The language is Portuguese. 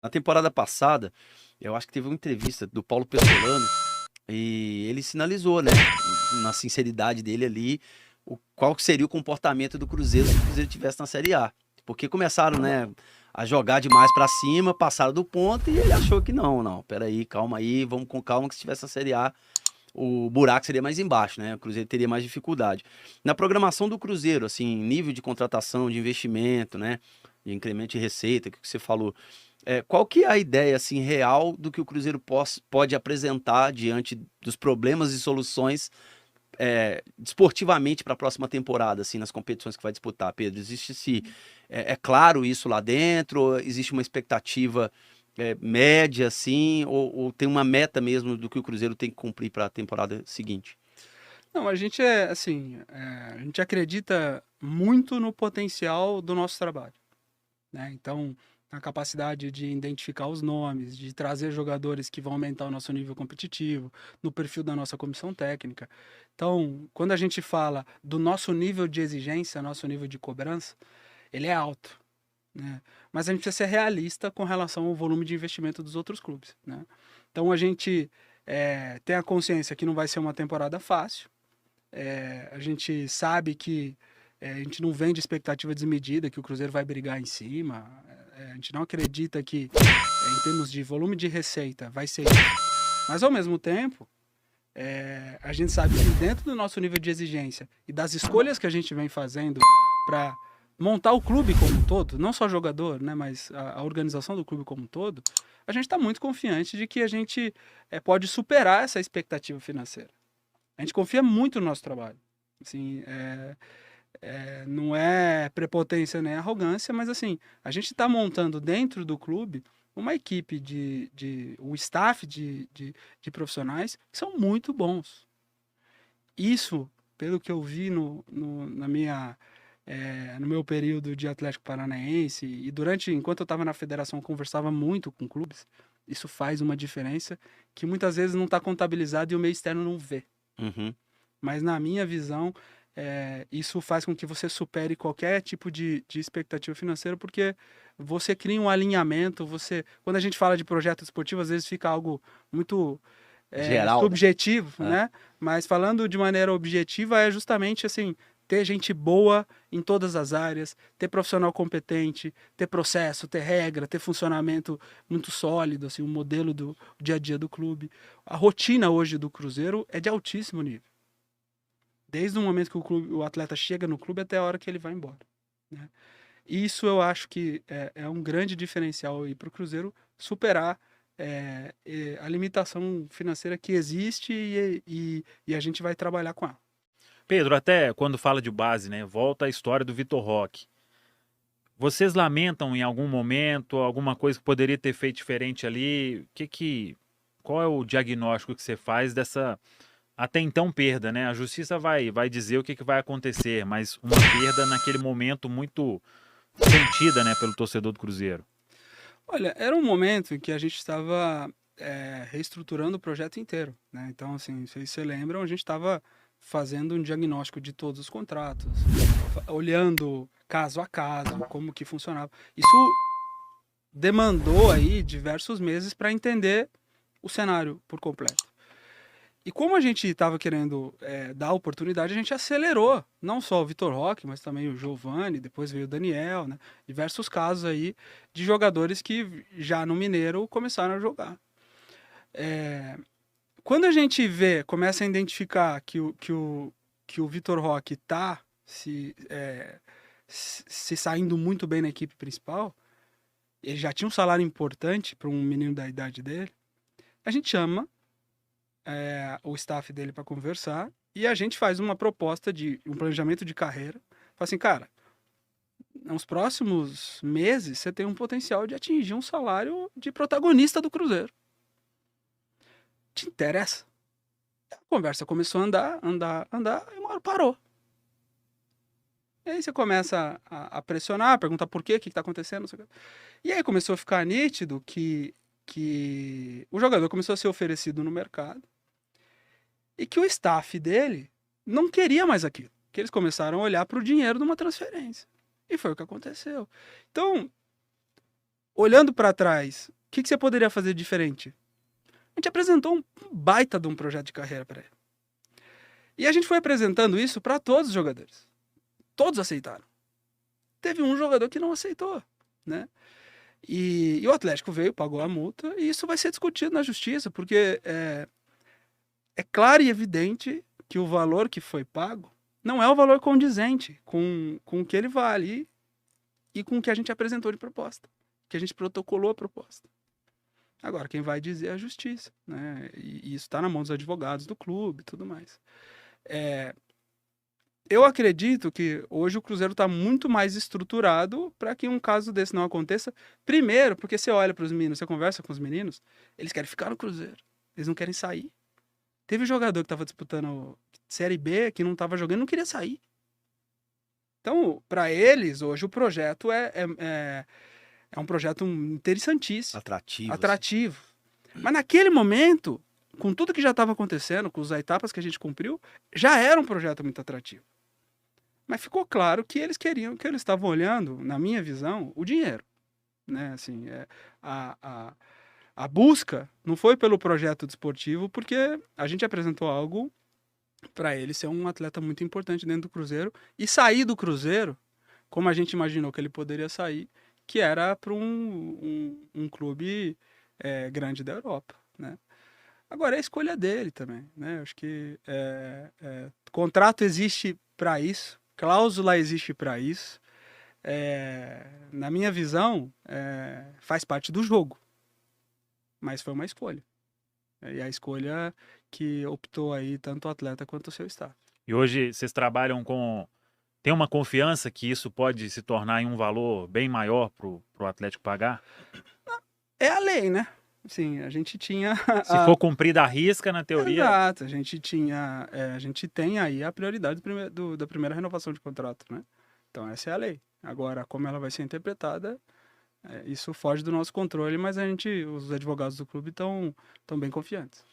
Na temporada passada, eu acho que teve uma entrevista do Paulo Pessolano e ele sinalizou, né, na sinceridade dele ali, qual que seria o comportamento do Cruzeiro se o Cruzeiro estivesse na Série A. Porque começaram, né, a jogar demais pra cima, passaram do ponto e ele achou que não, peraí, calma aí, vamos com calma que se tivesse na Série A, o buraco seria mais embaixo, né? O Cruzeiro teria mais dificuldade. Na programação do Cruzeiro, assim, nível de contratação, de investimento, né? De incremento de receita, que você falou. Qual que é a ideia, assim, real do que o Cruzeiro pode apresentar diante dos problemas e soluções desportivamente para a próxima temporada, assim, nas competições que vai disputar, Pedro? Existe se é claro isso lá dentro? Ou existe uma expectativa média, assim, ou tem uma meta mesmo do que o Cruzeiro tem que cumprir para a temporada seguinte? Não, a gente assim, a gente acredita muito no potencial do nosso trabalho, né? Então, na capacidade de identificar os nomes, de trazer jogadores que vão aumentar o nosso nível competitivo, no perfil da nossa comissão técnica. Então, quando a gente fala do nosso nível de exigência, nosso nível de cobrança, ele é alto, né? Mas a gente precisa ser realista com relação ao volume de investimento dos outros clubes, né? Então, a gente tem a consciência que não vai ser uma temporada fácil. A gente sabe que a gente não vende expectativa desmedida, que o Cruzeiro vai brigar em cima. A gente não acredita que, em termos de volume de receita, vai ser isso. Mas, ao mesmo tempo, a gente sabe que dentro do nosso nível de exigência e das escolhas que a gente vem fazendo para montar o clube como um todo, não só jogador, né, mas a organização do clube como um todo, a gente está muito confiante de que a gente pode superar essa expectativa financeira. A gente confia muito no nosso trabalho. Assim, não é prepotência nem arrogância, mas assim, a gente está montando dentro do clube uma equipe um staff de profissionais que são muito bons. Isso, pelo que eu vi no meu período de Atlético Paranaense e enquanto eu estava na federação, eu conversava muito com clubes. Isso faz uma diferença que muitas vezes não está contabilizado e o meio externo não vê. Uhum. Mas na minha visão, isso faz com que você supere qualquer tipo de expectativa financeira, porque você cria um alinhamento, quando a gente fala de projeto esportivo, às vezes fica algo muito Geral, né? subjetivo, É. né? Mas falando de maneira objetiva, é justamente assim, ter gente boa em todas as áreas, ter profissional competente, ter processo, ter regra, ter funcionamento muito sólido, assim, um modelo do dia a dia do clube. A rotina hoje do Cruzeiro é de altíssimo nível. Desde o momento que o atleta chega no clube até a hora que ele vai embora, né? Isso eu acho que é um grande diferencial para o Cruzeiro superar a limitação financeira que existe e a gente vai trabalhar com ela. Pedro, até quando fala de base, né? Volta a história do Vitor Roque. Vocês lamentam em algum momento alguma coisa que poderia ter feito diferente ali? Qual é o diagnóstico que você faz dessa até então perda, né? A justiça vai dizer o que vai acontecer, mas uma perda naquele momento muito sentida, né, pelo torcedor do Cruzeiro. Olha, era um momento em que a gente estava reestruturando o projeto inteiro, né? Então, assim, não sei se vocês lembram, a gente estava fazendo um diagnóstico de todos os contratos, olhando caso a caso, como que funcionava. Isso demandou aí diversos meses para entender o cenário por completo. E como a gente estava querendo dar oportunidade, a gente acelerou, não só o Vitor Roque, mas também o Giovani, depois veio o Daniel, né? Diversos casos aí de jogadores que já no Mineiro começaram a jogar. Quando a gente começa a identificar que o Vitor Roque está se saindo muito bem na equipe principal, ele já tinha um salário importante para um menino da idade dele, a gente chama o staff dele para conversar e a gente faz uma proposta de um planejamento de carreira. Fala assim, cara, nos próximos meses você tem um potencial de atingir um salário de protagonista do Cruzeiro. Te interessa? A conversa começou a andar e uma hora parou. E aí você começa a pressionar, perguntar por quê, o que está acontecendo. Não sei o quê. E aí começou a ficar nítido que o jogador começou a ser oferecido no mercado e que o staff dele não queria mais aquilo. Que eles começaram a olhar para o dinheiro de uma transferência. E foi o que aconteceu. Então, olhando para trás, o que você poderia fazer diferente? A gente apresentou um baita de um projeto de carreira para ele. E a gente foi apresentando isso para todos os jogadores. Todos aceitaram. Teve um jogador que não aceitou, né? E o Atlético veio, pagou a multa, e isso vai ser discutido na justiça, porque é claro e evidente que o valor que foi pago não é o valor condizente com o que ele vale e com o que a gente apresentou de proposta, que a gente protocolou a proposta. Agora, quem vai dizer é a justiça, né? E isso está na mão dos advogados do clube e tudo mais. Eu acredito que hoje o Cruzeiro está muito mais estruturado para que um caso desse não aconteça. Primeiro, porque você olha para os meninos, você conversa com os meninos, eles querem ficar no Cruzeiro, eles não querem sair. Teve jogador que estava disputando Série B, que não estava jogando, não queria sair. Então, para eles, hoje o projeto é um projeto interessantíssimo, Atrativo. atrativo. Mas naquele momento, com tudo que já estava acontecendo, com as etapas que a gente cumpriu, já era um projeto muito atrativo. Mas ficou claro que eles queriam, que eles estavam olhando, na minha visão, o dinheiro, né? Assim, a busca não foi pelo projeto desportivo, porque a gente apresentou algo para ele ser um atleta muito importante dentro do Cruzeiro e sair do Cruzeiro como a gente imaginou que ele poderia sair, que era para um clube grande da Europa, né? Agora é a escolha dele também, né? Acho que contrato existe para isso, cláusula existe para isso. Na minha visão, faz parte do jogo, mas foi uma escolha. E a escolha que optou aí tanto o atleta quanto o seu staff. E hoje vocês trabalham com... Tem uma confiança que isso pode se tornar em um valor bem maior pro Atlético pagar? É a lei, né? Assim, a gente tinha... Se for cumprida a risca, na teoria... Exato, a gente tem aí a prioridade da primeira renovação de contrato, né? Então essa é a lei. Agora, como ela vai ser interpretada, isso foge do nosso controle, mas os advogados do clube estão bem confiantes.